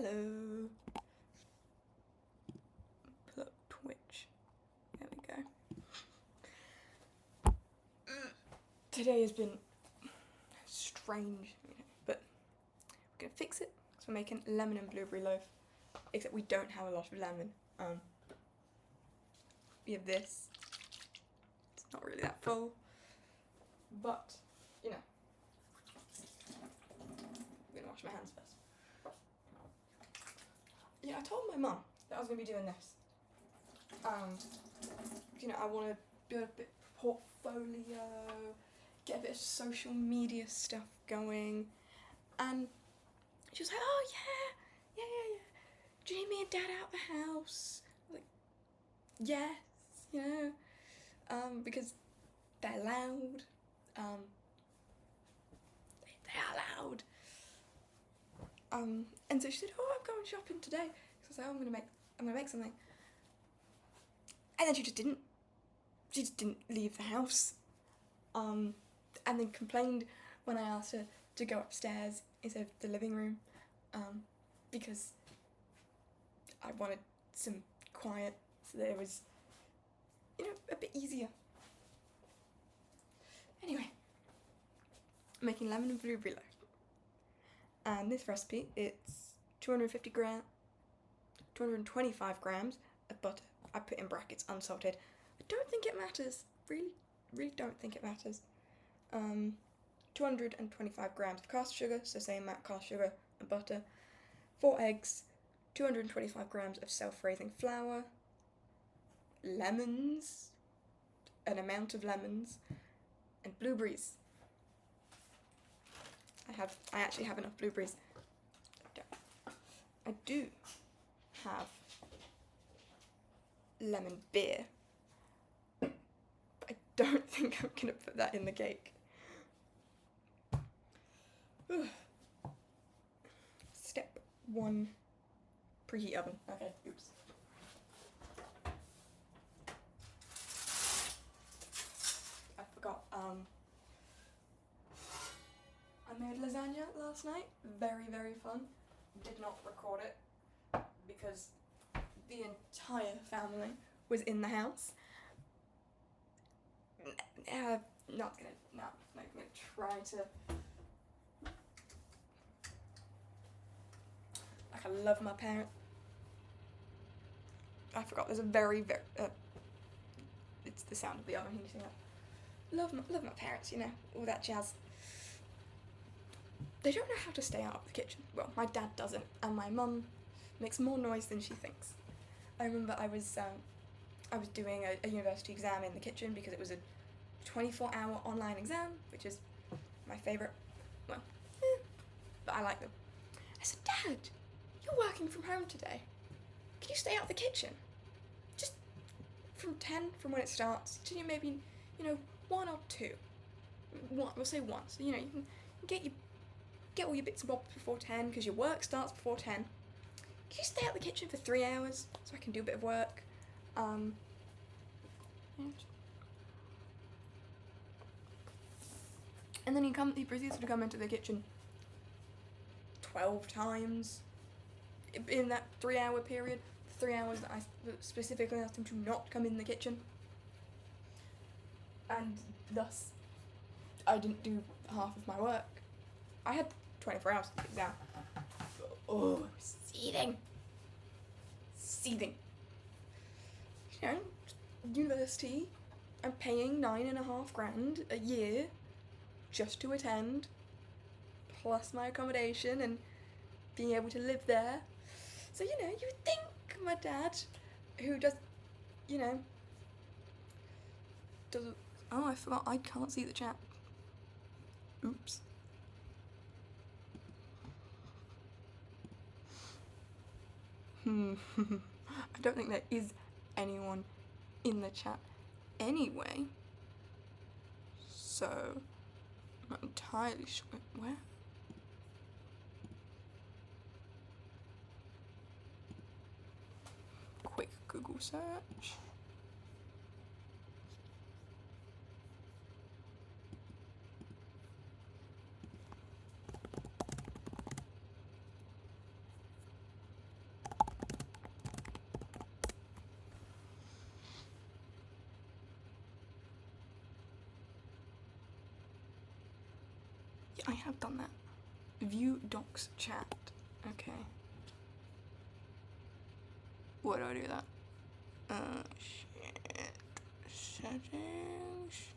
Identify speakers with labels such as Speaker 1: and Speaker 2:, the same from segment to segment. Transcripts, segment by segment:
Speaker 1: Hello. Pull up Twitch. There we go. Today has been strange, but we're gonna fix it. So we're making lemon and blueberry loaf, except we don't have a lot of lemon. We have this. It's not really that full, but you know. I'm gonna wash my hands first. Yeah, I told my mum that I was gonna be doing this. I want to build a bit of portfolio, get a bit of social media stuff going, and she was like, "Oh yeah. Do you need me and Dad out the house?" I was like, yes, because they're loud. They are loud. And so she said, "Oh, I'm going shopping today." So I was like, "Oh, I'm gonna make something." And then she just didn't leave the house. And then complained when I asked her to go upstairs instead of the living room, because I wanted some quiet, so that it was, a bit easier. Anyway, I'm making lemon and blueberry loaf. And this recipe, it's 225 grams of butter. I put in brackets unsalted. I don't think it matters. Really don't think it matters. 225 grams of caster sugar, so same amount caster sugar and butter. 4 eggs, 225 grams of self-raising flour, lemons, an amount of lemons, and blueberries. I actually have enough blueberries. I do have lemon beer. I don't think I'm gonna put that in the cake. Step 1, preheat oven. Okay, oops. I forgot, I made lasagna last night. Very, very fun. Did not record it because the entire family was in the house. Not gonna try to. Like, I love my parents. I forgot. There's a very, very. It's the sound of the oven heating up. Love my parents. All that jazz. They don't know how to stay out of the kitchen. Well, my dad doesn't, and my mum makes more noise than she thinks. I remember I was doing a university exam in the kitchen because it was a 24-hour online exam, which is my favourite. Well, but I like them. I said, "Dad, you're working from home today. Can you stay out of the kitchen? Just from 10, from when it starts, to maybe, 1 or 2. We'll say 1. So, you can get all your bits and bobs before 10 because your work starts before 10. Can you stay out the kitchen for 3 hours so I can do a bit of work?" And then he proceeds to come into the kitchen 12 times in that 3-hour period. 3 hours that I specifically asked him to not come in the kitchen. And thus, I didn't do half of my work. I had 24 hours to do the exam. Oh, I was seething. University, I'm paying 9.5 grand a year just to attend, plus my accommodation and being able to live there. So, you would think my dad, who does, doesn't. Oh, I forgot, I can't see the chat. Oops. I don't think there is anyone in the chat anyway. So, I'm not entirely sure. Where? Quick Google search. I have done that. View docs chat. Okay. Why do I do that? Shit. Settings.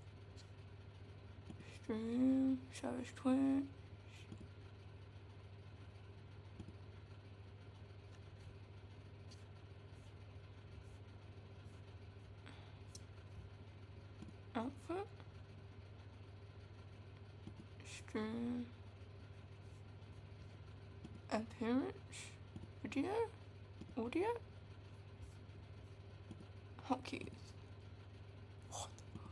Speaker 1: Stream. Service Twitch. Output. Stream. Appearance. Video. Audio. Hotkeys. What the fuck?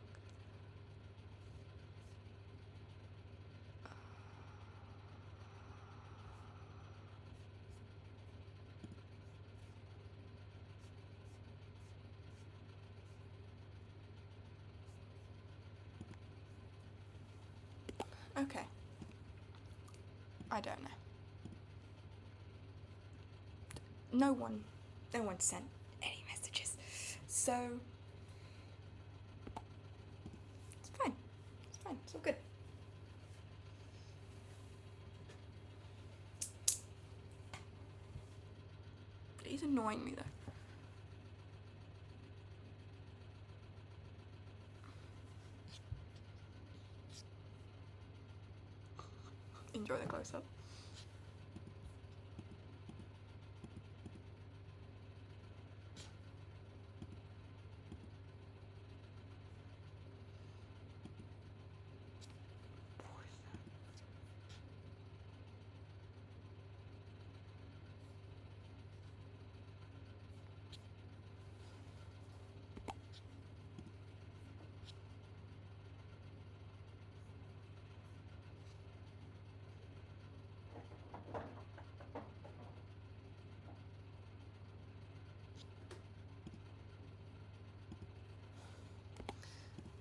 Speaker 1: Okay. I don't know. No one sent any messages, so it's fine. It's all good. He's annoying me though. Enjoy the close-up.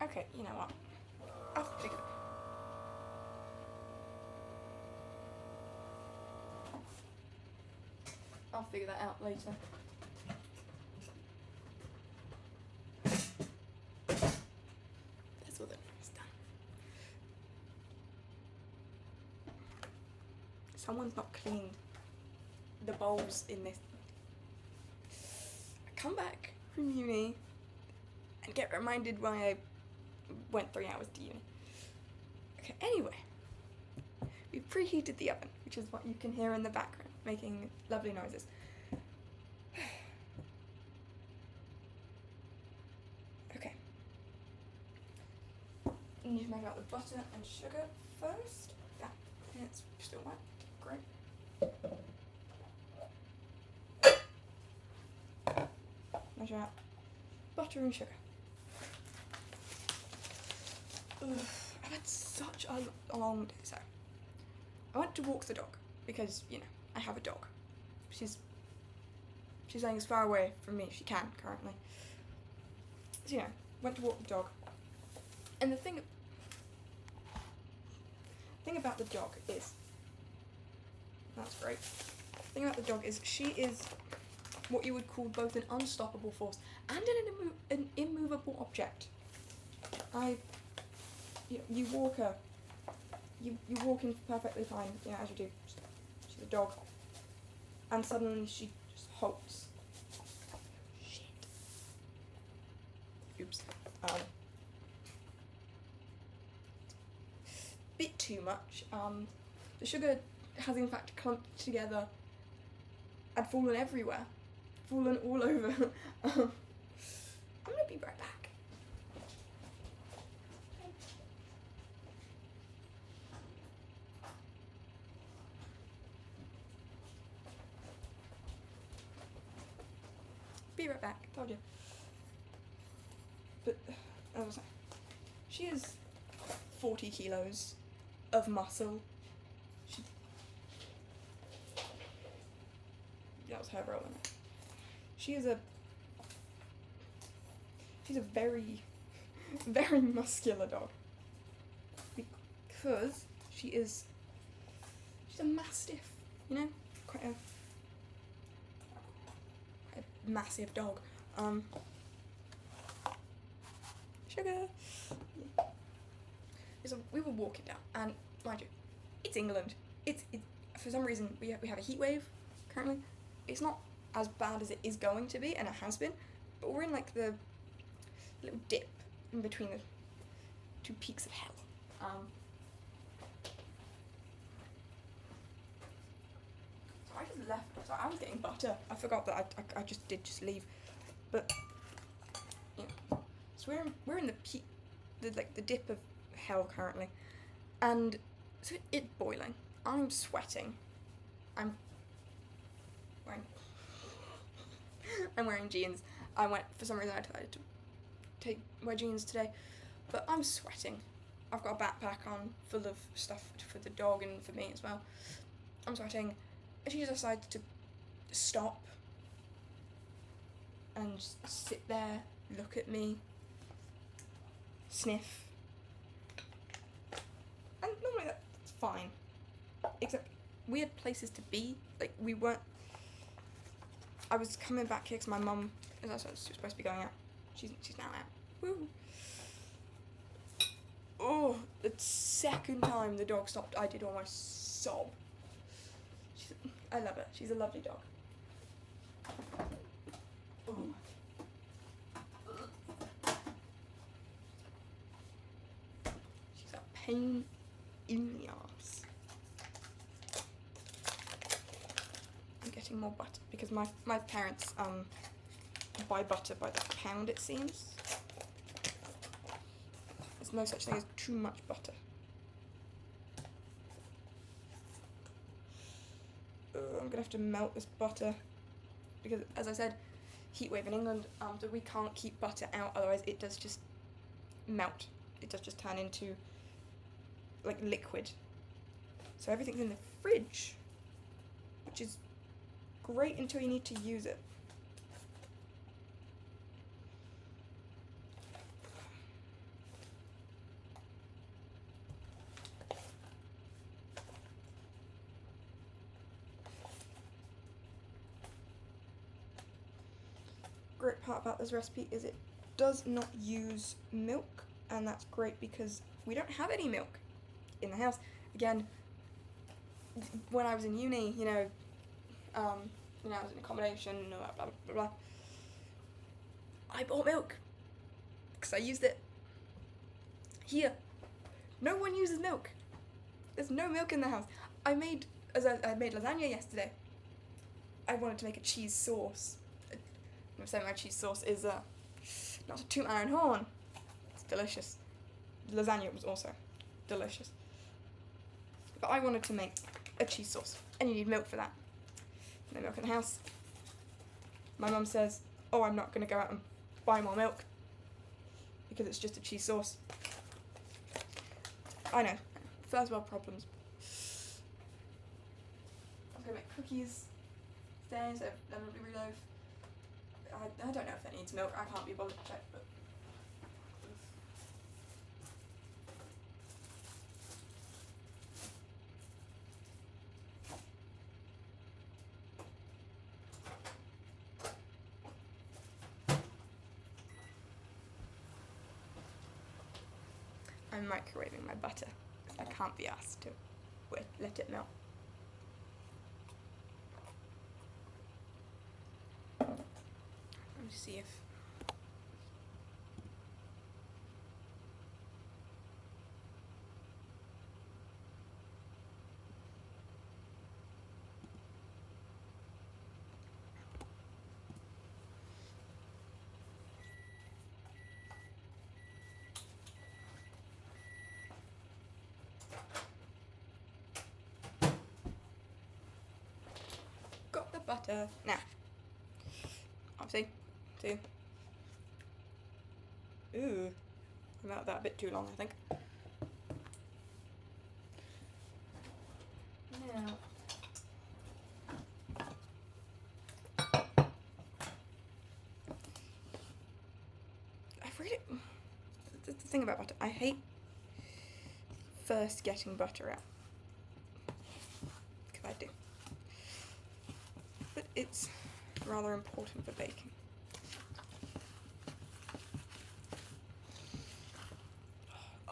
Speaker 1: Okay, you know what? I'll figure that out later. That's all that is done. Someone's not cleaned the bowls in this. I come back from uni and get reminded why I went 3 hours to uni. Okay, anyway. We've preheated the oven, which is what you can hear in the background, making lovely noises. Okay. You need to make out the butter and sugar first. That, it's still wet. Great. Measure out butter and sugar. Ugh, I've had such a long day, so I went to walk the dog because, you know, I have a dog. She's staying as far away from me as she can currently. So, you know, went to walk the dog. And the thing about the dog is, that's great. The thing about the dog is she is what you would call both an unstoppable force and an immovable object. You walk her. You walk in perfectly fine, you know, as you do. She's a dog. And suddenly she just halts. Shit. Oops. Bit too much. The sugar has in fact clumped together and fallen everywhere. Fallen all over. I'm gonna be right back. Be right back, told you. But, as I was saying, she is 40 kilos of muscle. That was her rolling it. She's a very, very muscular dog. Because she's a mastiff, you know? Quite a massive dog. Sugar. Yeah. So we were walking down, and mind you, it's England. It's for some reason we have a heat wave currently. It's not as bad as it is going to be, and it has been, but we're in like the little dip in between the two peaks of hell. So I just left. So I was getting butter. I forgot that I just did leave, but yeah. So we're in the peak, the dip of hell currently, and so it's boiling. I'm sweating. I'm wearing jeans. For some reason I decided to wear jeans today, but I'm sweating. I've got a backpack on full of stuff for the dog and for me as well. I'm sweating, and she decides to stop and just sit there, look at me, sniff, and normally that's fine, except we had places to be. Like, we weren't. I was coming back here because my mum, she was supposed to be going out. She's now out. Woo. Oh, the second time the dog stopped, I did almost sob. I love her. She's a lovely dog. Ooh. She's a pain in the arse. I'm getting more butter because my parents buy butter by the pound, it seems. There's no such thing as too much butter. I'm gonna have to melt this butter because, as I said, heat wave in England, so we can't keep butter out, otherwise it does just melt. It does just turn into like liquid. So everything's in the fridge, which is great until you need to use it. Great part about this recipe is it does not use milk, and that's great because we don't have any milk in the house. Again, when I was in uni, I was in accommodation, blah blah blah blah. I bought milk because I used it. Here, no one uses milk. There's no milk in the house. I made lasagna yesterday. I wanted to make a cheese sauce. I'm saying my cheese sauce is not to toot my own horn. It's delicious. Lasagna was also delicious. But I wanted to make a cheese sauce, and you need milk for that. No milk in the house. My mum says, "Oh, I'm not going to go out and buy more milk because it's just a cheese sauce." I know. First world problems. I was going to make cookies today, so lemon blueberry loaf. I don't know if that needs milk. I can't be bothered to check, but. I'm microwaving my butter. I can't be asked to let it melt. Let me see if. Got the butter. Now, obviously, see. Ooh, I melted that a bit too long, I think. Now, the thing about butter, I hate first getting butter out, because I do, but it's rather important for baking.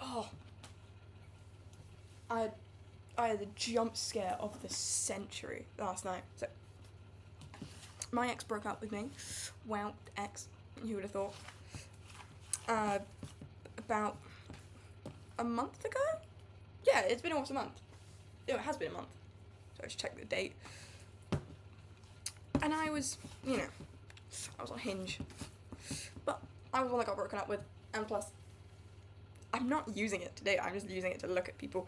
Speaker 1: Oh, I I had the jump scare of the century last night. So, my ex broke up with me. Wow, ex, who would have thought? About a month ago? Yeah, it's been almost a month. No, it has been a month. So I just checked the date. And I was, I was on Hinge. But I was the one that got broken up with. And plus, I'm not using it to date. I'm just using it to look at people.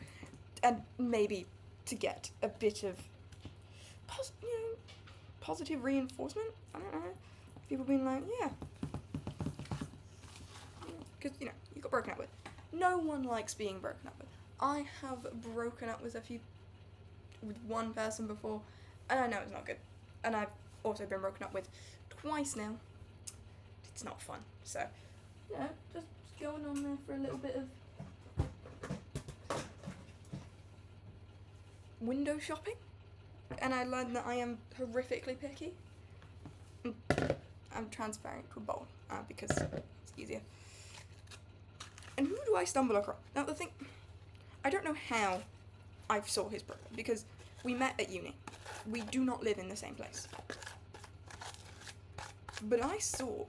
Speaker 1: And maybe to get a bit of, positive reinforcement. I don't know. People being like, yeah. Because, you got broken up with. No one likes being broken up with. I have broken up with one person before, and I know it's not good. And I've also been broken up with twice now. It's not fun. So, just going on there for a little bit of window shopping. And I learned that I am horrifically picky. I'm transferring to a bowl because it's easier. And who do I stumble across? Now the thing, I don't know how I saw his profile because we met at uni. We do not live in the same place. But I saw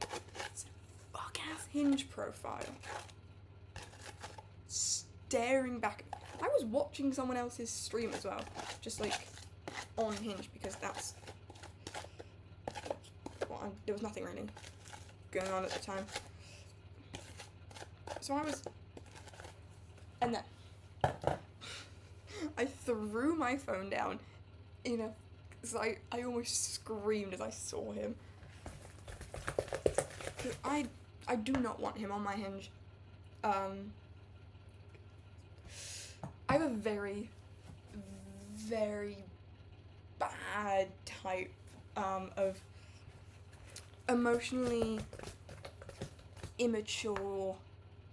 Speaker 1: this fuck-ass Hinge profile staring back at me. I was watching someone else's stream as well, just like on Hinge because that's there was nothing really going on at the time. So and then I threw my phone down so I almost screamed as I saw him. I do not want him on my Hinge. I have a very, very bad type of emotionally immature,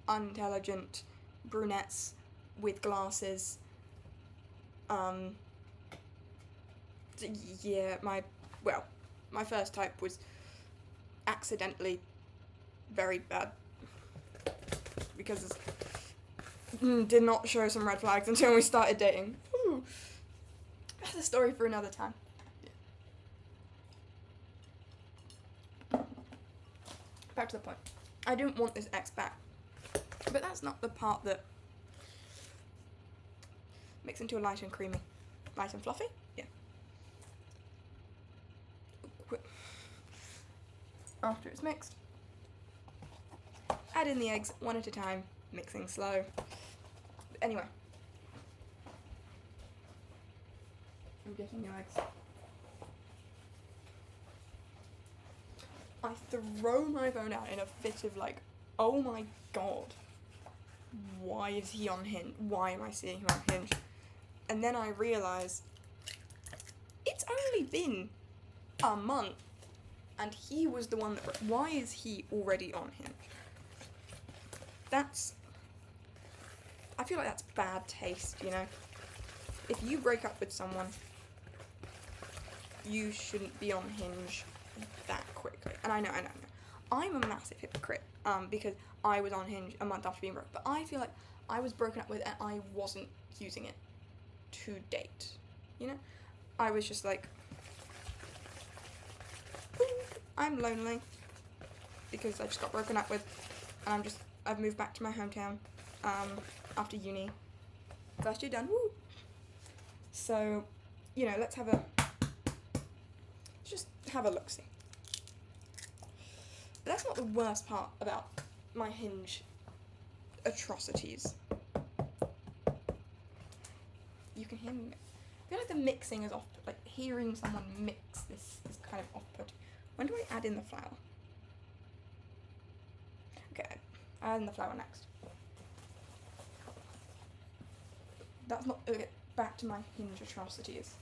Speaker 1: unintelligent brunettes with glasses. My first type was accidentally very bad because did not show some red flags until we started dating. Ooh. That's a story for another time. Yeah. Back to the point. I didn't want this ex back. But that's not the part that mix into a light and creamy. Light and fluffy? Yeah. After it's mixed, add in the eggs one at a time, mixing slow. Anyway. I'm getting new eggs. I throw my phone out in a fit of like, oh my god, why is he on Hinge? Why am I seeing him on Hinge? And then I realise it's only been a month and he was the one that... Why is he already on Hinge? I feel like that's bad taste, If you break up with someone, you shouldn't be on Hinge that quickly. And I know. I'm a massive hypocrite, because I was on Hinge a month after being broke. But I feel like I was broken up with and I wasn't using it to date, I was just like, I'm lonely because I just got broken up with and I've moved back to my hometown after uni. First year done, woo! So, let's just have a look-see. But that's not the worst part about my Hinge atrocities. You can hear me. I feel like the mixing is off. Like hearing someone mix this is kind of off-putting. When do I add in the flour? Okay, I add in the flour next. That's not. Okay, back to my Hinge atrocities.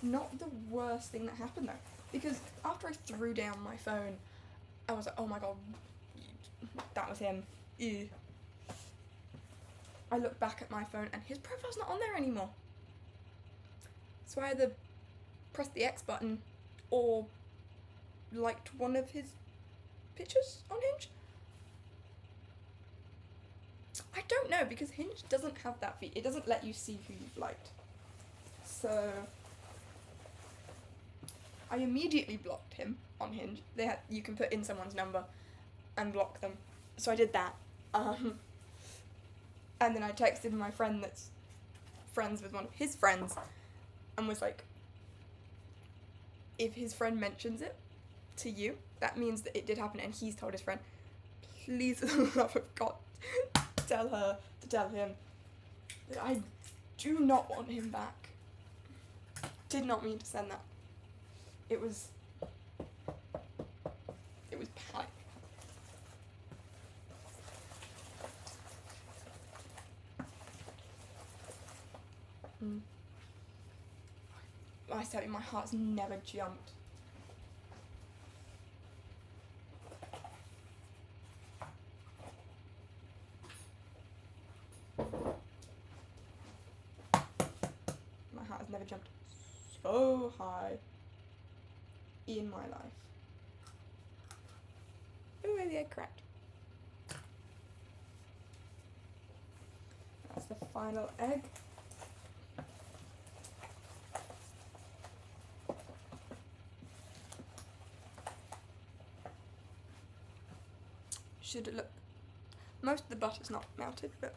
Speaker 1: Not the worst thing that happened though, because after I threw down my phone, I was like, oh my god, that was him. Ew. I look back at my phone and his profile's not on there anymore. So I either pressed the X button or liked one of his pictures on Hinge. I don't know, because Hinge doesn't have that feature. It doesn't let you see who you've liked. So I immediately blocked him on Hinge. You can put in someone's number and block them. So I did that. And then I texted my friend that's friends with one of his friends and was like, if his friend mentions it to you, that means that it did happen, and he's told his friend, please, for the love of God, tell her to tell him that I do not want him back. Did not mean to send that. It was panic. I tell you, my heart's never jumped. My heart has never jumped so high in my life. Ooh, the egg cracked. That's the final egg. Should it look... Most of the butter's not melted, but...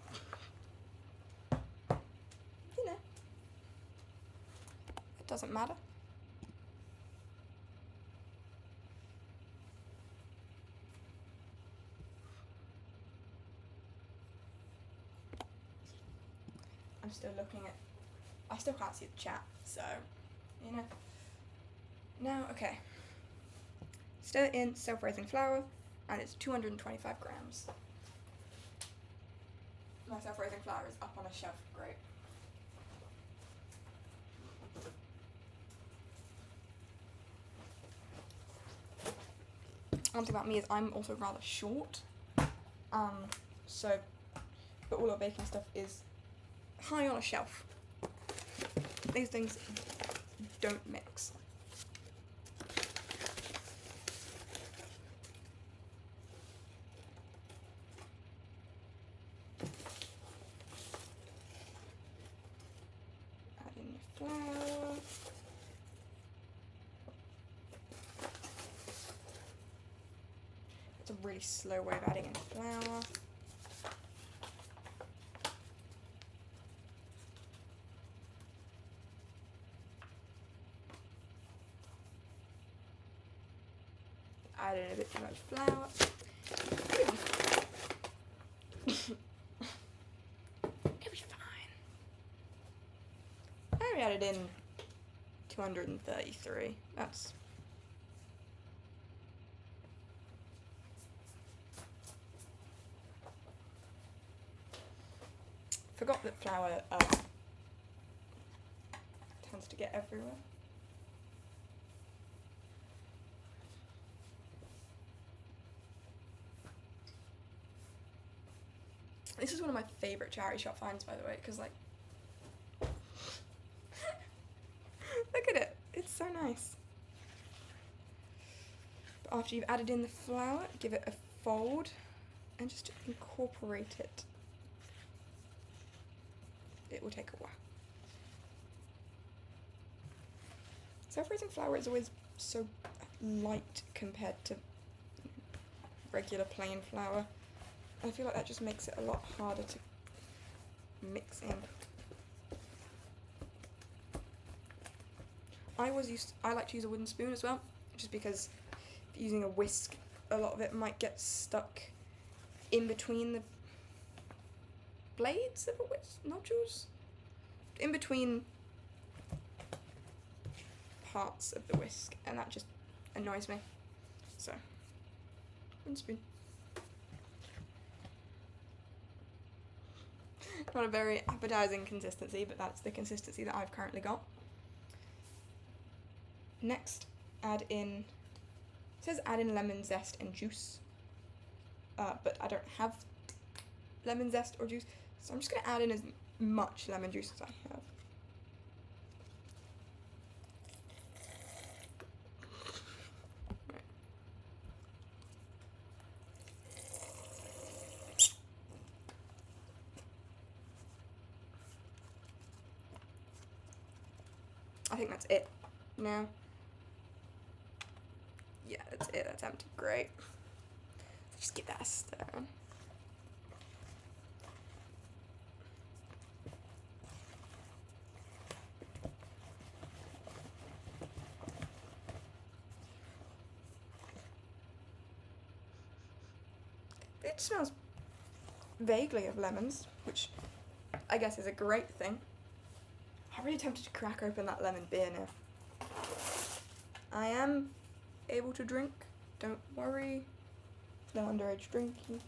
Speaker 1: you know. It doesn't matter. I'm still looking at... I still can't see the chat, so... you know. Now, okay. Stir in self-raising flour, and it's 225 grams. My self-raising flour is up on a shelf, great. One thing about me is I'm also rather short, so, but all our baking stuff is high on a shelf. These things don't mix. Add in your flour. It's a really slow way of adding in flour. Add in a bit too much flour. It was fine. I only added in 233. That's... forgot that flour tends to get everywhere. This is one of my favourite charity shop finds, by the way, because, like, look at it, it's so nice. But after you've added in the flour, give it a fold and just incorporate it. It will take a while. Self-raising flour is always so light compared to regular plain flour. I feel like that just makes it a lot harder to mix in. I like to use a wooden spoon as well, just because if using a whisk, a lot of it might get stuck in between the blades of a whisk, nodules, in between parts of the whisk, and that just annoys me. So, wooden spoon. Not a very appetizing consistency, but that's the consistency that I've currently got. Next, add in, it says add in lemon zest and juice, but I don't have lemon zest or juice, so I'm just going to add in as much lemon juice as I have. think that's it now. Yeah, that's it. That's empty. Great. Just give that a stir. It smells vaguely of lemons, which I guess is a great thing. I'm really tempted to crack open that lemon beer now. I am able to drink, don't worry. No underage drinking.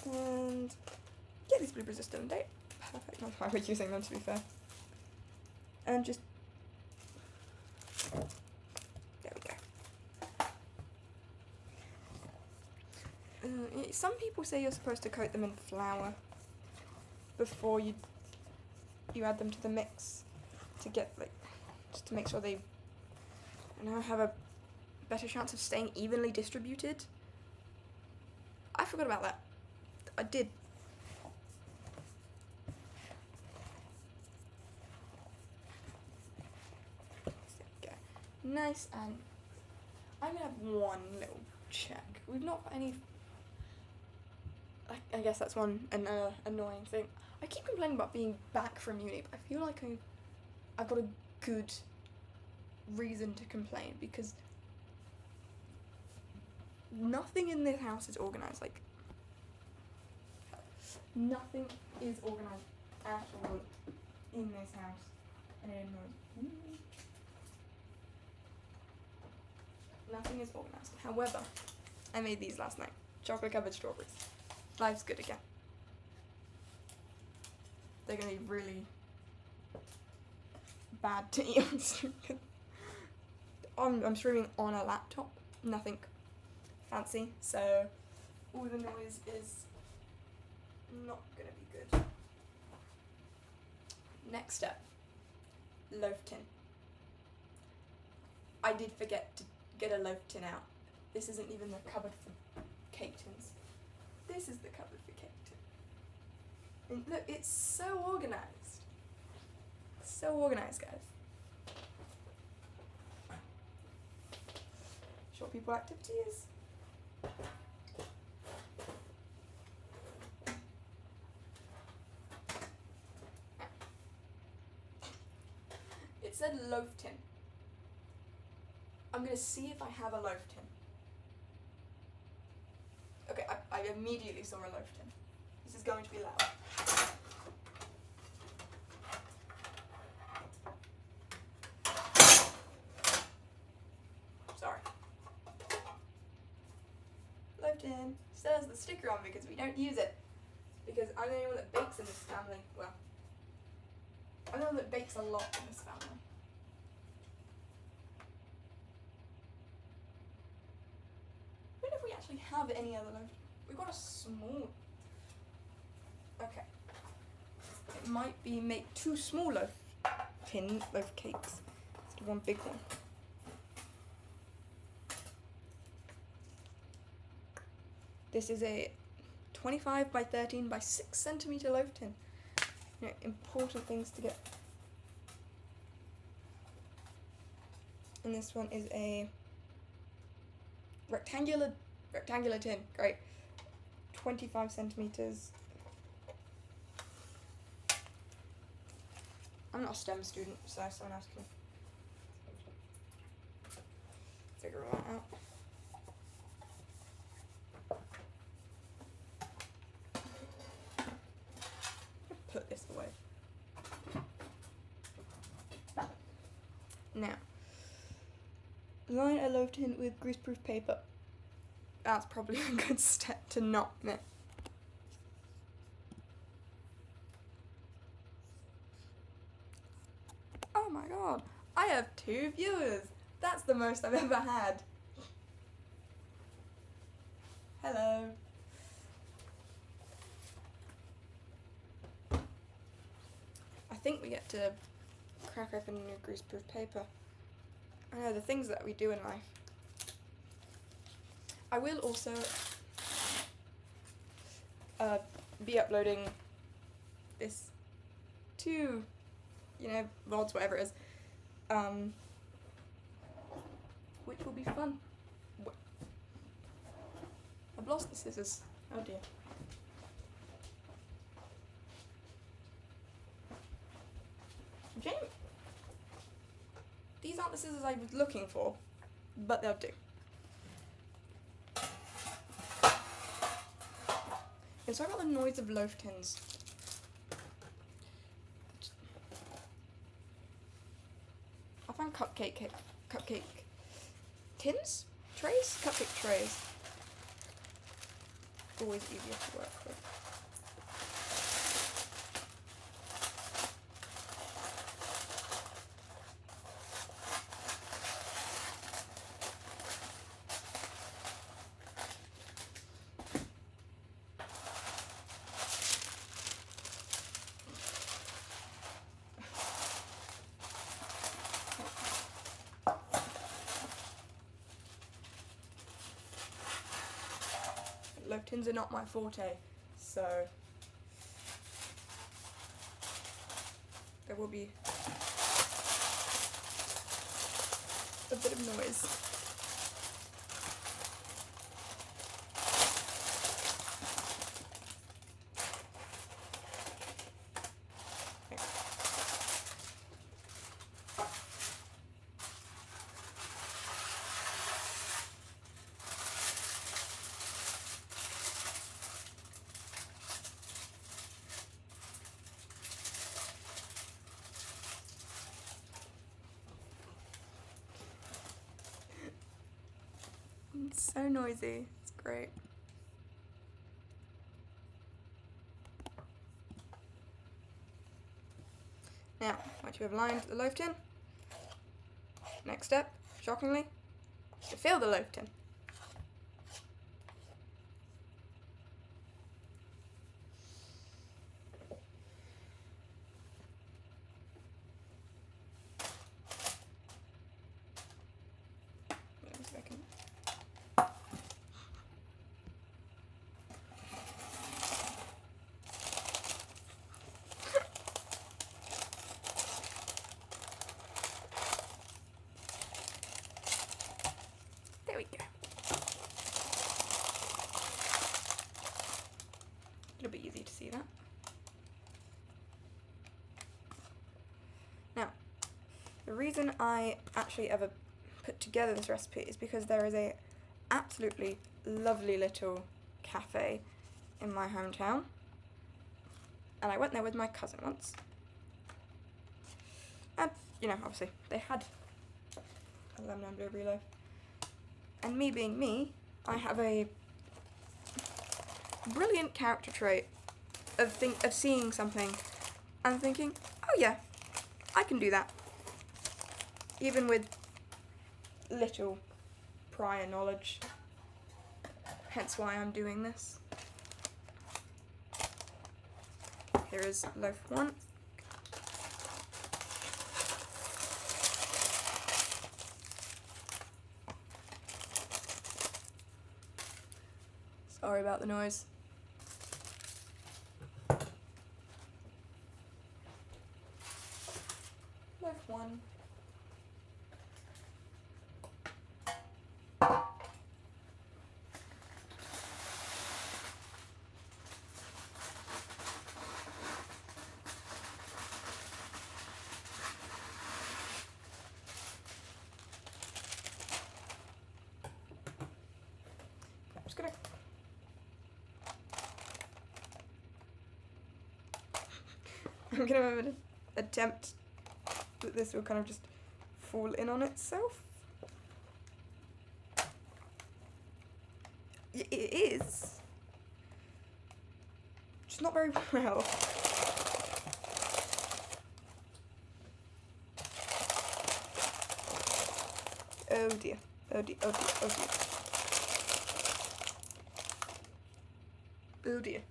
Speaker 1: And yeah, these blueberries are still in date. Perfect, that's why we're using them, to be fair. And just, there we go. Some people say you're supposed to coat them in flour before you add them to the mix to get, like, just to make sure they have a better chance of staying evenly distributed. I forgot about that. I did. There we go. Nice, and I'm gonna have one little check. We've not got any. I guess that's one annoying thing. I keep complaining about being back from uni, but I feel like I've got a good reason to complain, because nothing in this house is organised. Like, nothing is organised at all in this house, and it annoys me. Nothing is organised. However, I made these last night. Chocolate covered strawberries. Life's good again. They're gonna be really bad to eat on stream. I'm streaming on a laptop, nothing fancy, so all the noise is not gonna be good. Next up, loaf tin. I did forget to get a loaf tin out. This isn't even the cupboard for cake tins. This is the cupboard for cake tin. And look, it's so organised. So organised, guys. Short people activities. It said loaf tin. I'm gonna see if I have a loaf tin. Okay, I immediately saw a loaf tin. This is going to be loud. Sorry. Loaf tin. Still has the sticker on because we don't use it. Because I'm the only one that bakes in this family. Well, I'm the one that bakes a lot in this family. I wonder if we actually have any other loaf. We've got a small. Okay. It might be make two small loaf cakes instead of one big one. This is a 25 by 13 by 6 centimeter loaf tin. You know, important things to get. And this one is a rectangular tin. Great. 25 centimeters. I'm not a STEM student, so someone else can figure that out. Put this away. Now, line a loaf tin with greaseproof paper. That's probably a good step to not miss. Oh my god, I have 2 viewers. That's the most I've ever had. Hello. I think we get to crack open new greaseproof paper. I know the things that we do in life. I will also be uploading this to you know, VODS, whatever it is, which will be fun. I've lost the scissors. Oh dear. Jamie, these aren't the scissors I was looking for, but they'll do. And sorry about the noise of loaf tins. I found cupcake tins? Trays? Cupcake trays. Always easier to work with. Loaf tins are not my forte, so there will be a bit of noise. It's so noisy. It's great. Now, once you have lined the loaf tin, next step, shockingly, is to fill the loaf tin. Wait a second. There we go. It'll be easy to see that. Now, the reason I actually ever put together this recipe is because there is a absolutely lovely little cafe in my hometown, and I went there with my cousin once, and you know, obviously they had a lemon and blueberry loaf, and me being me, I have a brilliant character trait of seeing something and thinking, oh yeah, I can do that, even with little prior knowledge, hence why I'm doing this. Here is loaf 1. Sorry about the noise. Loaf 1. I'm just gonna have an attempt that this will kind of just fall in on itself. It is. Just not very well. Oh dear. Oh dear. Oh dear. Oh dear. Oh dear.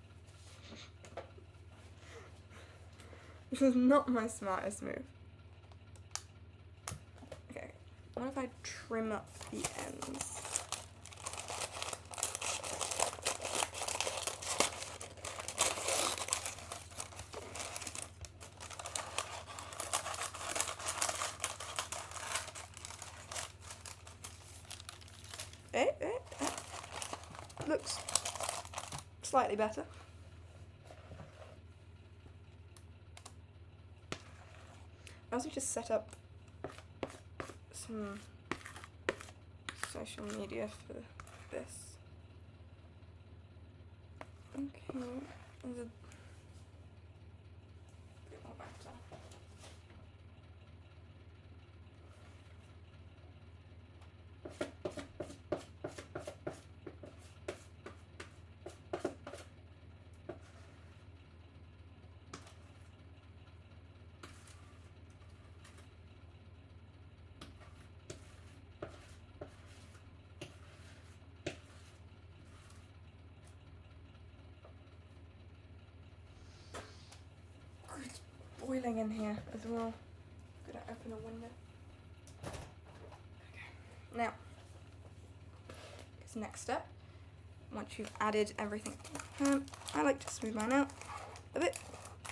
Speaker 1: This is not my smartest move. Okay. What if I trim up the ends? Looks slightly better. I also just set up some social media for this. Okay, there's a bit more back there. It's boiling in here as well. I'm gonna open a window. Okay. Now, this next step. Once you've added everything, I like to smooth mine out a bit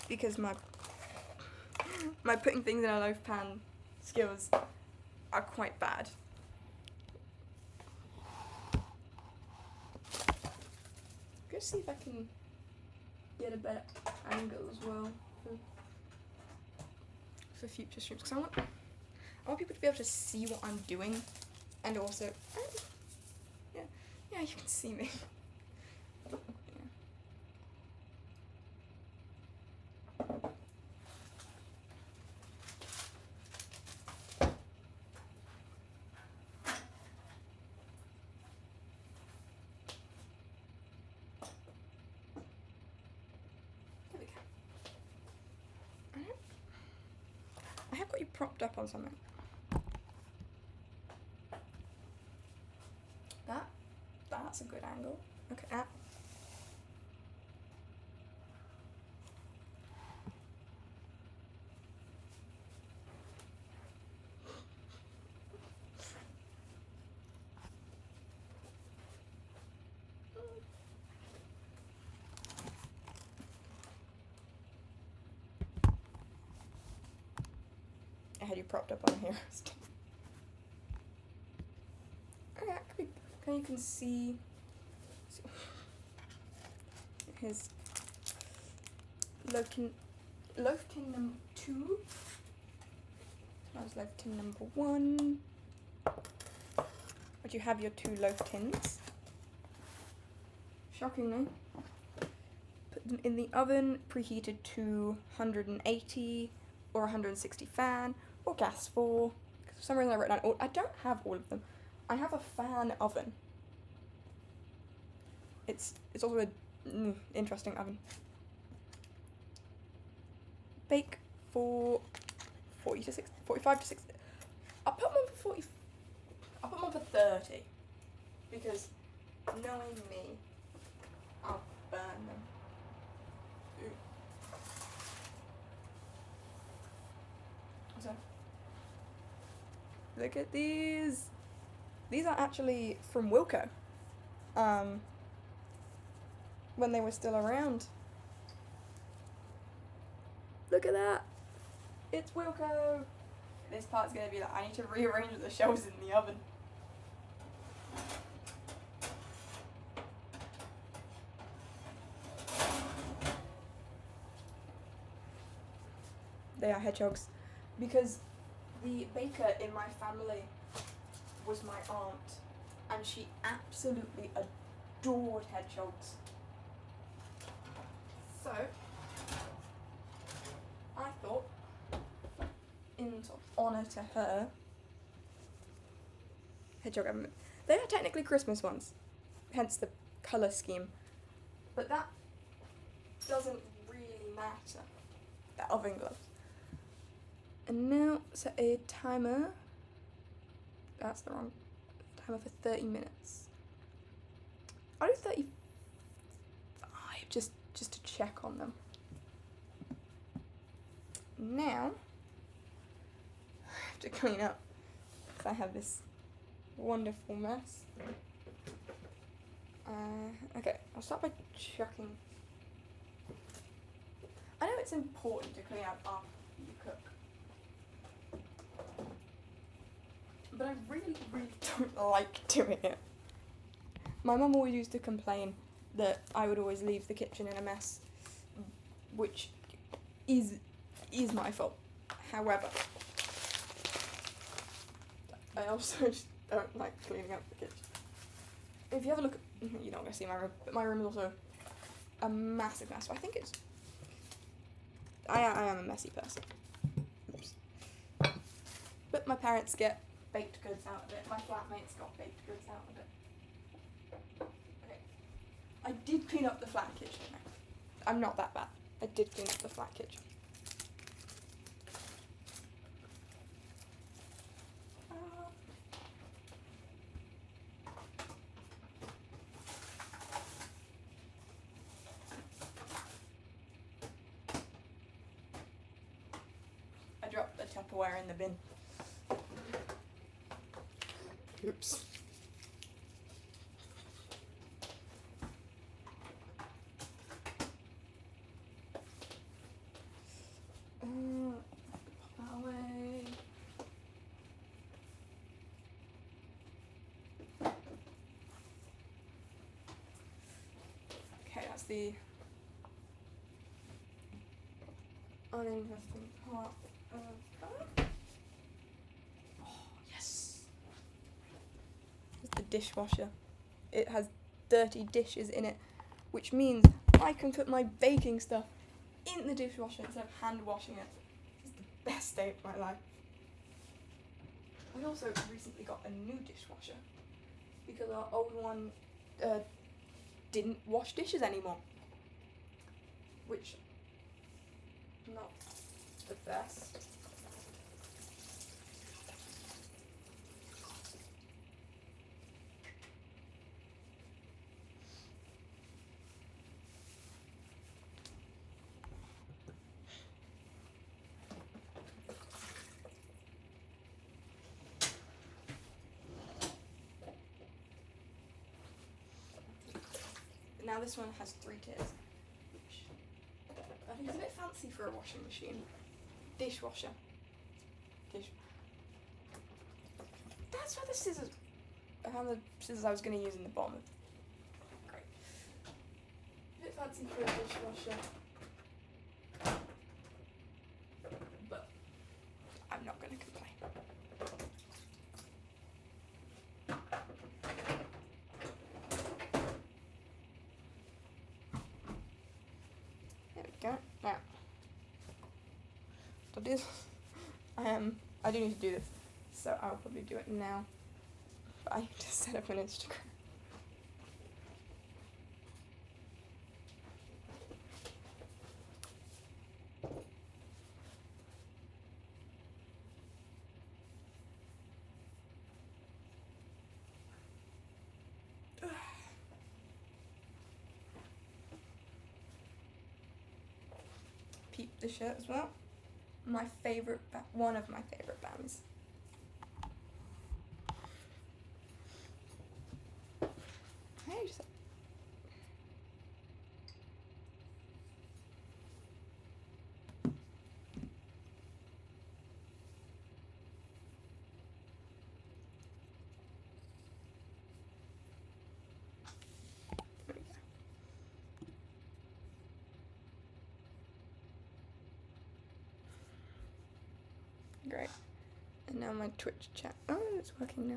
Speaker 1: because my putting things in a loaf pan skills are quite bad. Go see if I can get a better angle as well for future streams, because I want people to be able to see what I'm doing, and also yeah, you can see me. I have got you propped up on something. That's a good angle. Okay. I had you propped up on here. Okay, you can see his loaf tin number 2. That was loaf tin number 1. But you have your 2 loaf tins. Shockingly. Put them in the oven, preheated to 180 or 160 fan, or gas 4. For some reason I wrote down all. I don't have all of them. I have a fan oven. It's also a interesting oven. Bake for 45 to 60. I'll put them on for 40. I'll put them on for 30 because knowing me, I'll burn them. Ooh. So, look at these. These are actually from Wilco. When they were still around. Look at that. It's Wilco. This part's gonna be like, I need to rearrange the shelves in the oven. They are hedgehogs. Because the baker in my family was my aunt, and she absolutely adored hedgehogs. So, I thought, in sort of honour to her, hedgehog oven. They are technically Christmas ones, hence the colour scheme, but that doesn't really matter. They're oven gloves. And now set a timer. That's the wrong timer for 30 minutes. I'll do 35 just to check on them. Now I have to clean up because I have this wonderful mess. Okay, I'll start by checking. I know it's important to clean up after you cook, but I really, really don't like doing it My mum always used to complain that I would always leave the kitchen in a mess, which is my fault. However, I also just don't like cleaning up the kitchen. If you have a look at, you're not going to see my room, but my room is also a massive mess. So I think it's, I am a messy person. Oops. But my parents get baked goods out of it. My flatmates got baked goods out of it. Okay. I did clean up the flat kitchen. I'm not that bad. I did clean up the flat kitchen. I dropped the Tupperware in the bin. Oops. Put that away. Okay, that's the uninteresting part of that. Oh, yes! It's the dishwasher. It has dirty dishes in it, which means I can put my baking stuff in the dishwasher instead of hand washing it. It's the best day of my life. I also recently got a new dishwasher because our old one didn't wash dishes anymore, which not the best. Now this one has 3 tiers, which I think is a bit fancy for a washing machine. Dishwasher. That's where the scissors. I found the scissors I was going to use in the bottom. Great. A bit fancy for a dishwasher, but I'm not going to complain. Go. Now, to do this, I do need to do this, so I'll probably do it now. But I need to set up an Instagram. Peep the shirt as well. My favourite, one of my favourite bands. Hey, just great. And now my Twitch chat. Oh, it's working now.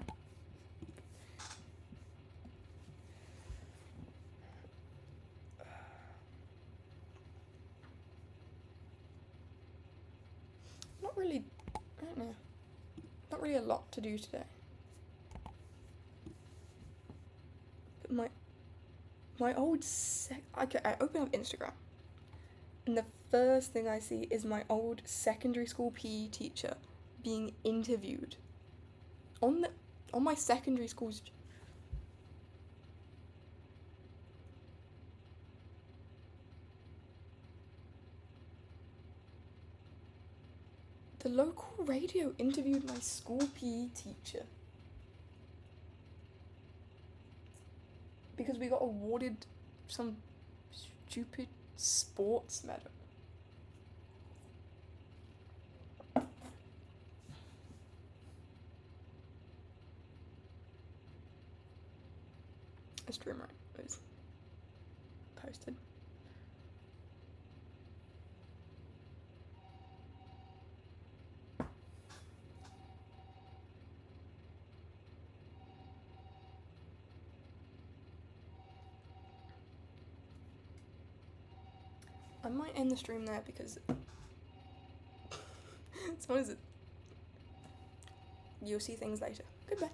Speaker 1: Not really, I don't know. Not really a lot to do today. But my old I open up Instagram, and the first thing I see is my old secondary school PE teacher being interviewed on my secondary school's. The local radio interviewed my school PE teacher because we got awarded some stupid sports medal. the stream right. It was posted. I might end the stream there because you'll see things later. Goodbye.